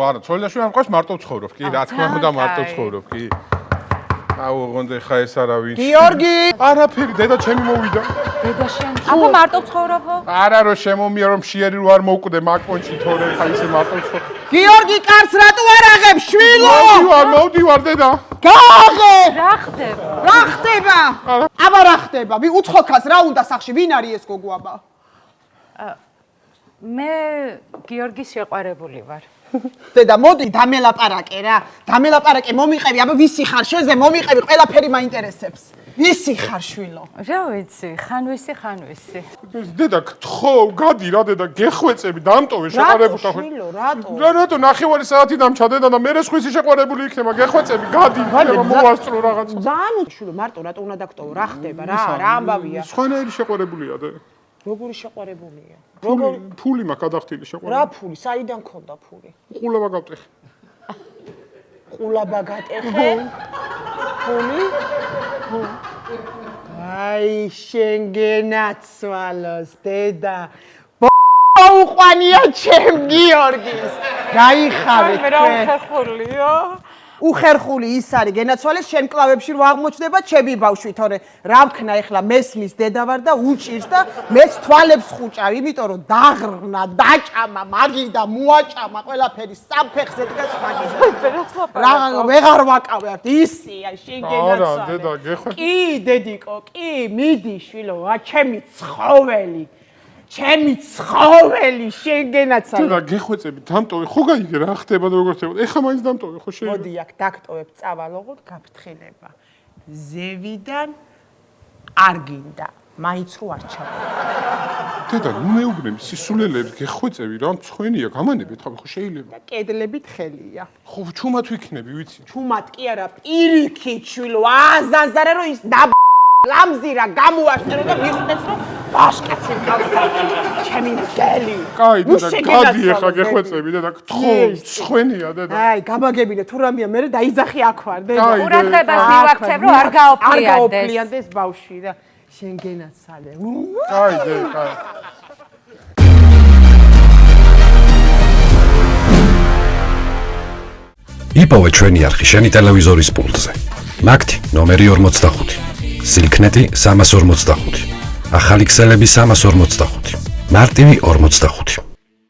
არა, ცოლიაშვილი არ მყავს მარტო ცხოვრობ, კი, რა თქმა უნდა მარტო ცხოვრობ, კი. აუ, ოღონდ ხა ეს არა ვინ. გიორგი! არაფერი, დედა ჩემი მოვიდა. დედა შენ. აბა მარტო ცხოვრობო? არა რომ შემომია რომ შიერი რო არ მოვკვდე მაკონჩი თორე ხა ისე მარტო ცხოვრობ. გიორგი კარს რატო არ აღებ შვილო? მოვდივარ დედა. გააღე! რა ხდება? რა ხდება? აბა რა ხდება? უცხოქას რა უნდა სახში? ვინ არის ეს გოგო აბა? მე გიორგის შეყვარებული ვარ. დედა მოდი დამელაპარაკე რა. დამელაპარაკე მომიყევი, აბა ვისი ხარ? შენზე მომიყევი, ყველაფერი მაინტერესებს. ვისი ხარ შვილო? რა ვიცი, ხან ვისი. დედა გთხო, გადი რა დედა, გეხვეწები, დამტოვე შეყარებული რატო შვილო, რატო? რატო ნახევარი საათი დამჩა დედა და მე სხვისი შეყარებული იქნება, გეხვეწები, გადი, მოვასწრო რაღაცა. ზანუ შვილო, მარტო რატო უნდა დაგტოვო? რა ხდება რა? რა ამბავია? სხვანაირი შეყარებულია და როგორი შეყარებულია? ფული მაქვს გადახდილი შეყარებული. რა ფული? საიდან ქონდა ფული? ყულაბა გავტეხე. ყულაბა გატეხე? ფული? აი შენგენაცვალოს დედა. უყვანია ჩემ გიორგის. გაიხარე მე რა უხერხულია? უხერხული ის არის გენაცვალეს შენ კლავებში რო აღმოჩნდება ჩემი ბავშვი თორე რა ვქნა ეხლა მესმის დედა ვარ და უჭირს და მეც თვალებს ხუჭავ იმიტომ რომ დაღრნა დაჭამა მაგიდა მოაჭამა ყველაფერი სამფეხზე დგას მაგიდა რა ვეღარ ვაკავებ ისია შენ გენაცვალე არა დედა გეხვეწე კი დედიკო კი მიდი შვილო ჩემი ცხოველი ჩემი ცხოველი შენ გენაცვალე დედა გეხვეწები დამტოვე ხო გაიგე რა ხდება და როგორ ხდება ეხლა მაინც დამტოვე ხო შეიძლება მოდი აქ დაგტოვებ წავალოღოთ გაფრთხილება ზევიდან არ გინდა მაინც რო არ ჩავარ დედა ნუ მეუბნები სისულელებს გეხვეწები რა მწხვენია გამანებეთ ხა ხო შეიძლება კედლებით ხელია ხო ჩუმად ვიქნები ვიცი ჩუმად კი არა პირიქით შვილო აზაზარე რომ ის ლამზირა გამოაშტერო და ვიხდეს რომ ბაშკაცი მყავს ჩემი მგელი კაი დედა გადი ახლა გეხვეწები დედა გთხო მწხვენია დედა აი გამაგებინე თუ რამეა მე დაიძახი აქ ვარ დედა ყურადღებას მივაქცევ რომ არ გაოფლიანდეს ბავშვი და შენ გენაცვალე კაი დედა კაი იპოვე ჩვენი არხი შენი ტელევიზორის პულტზე მაგთი ნომერი 45 სილქნეტი 345 ახალი ქსელები 345 მარტივი 45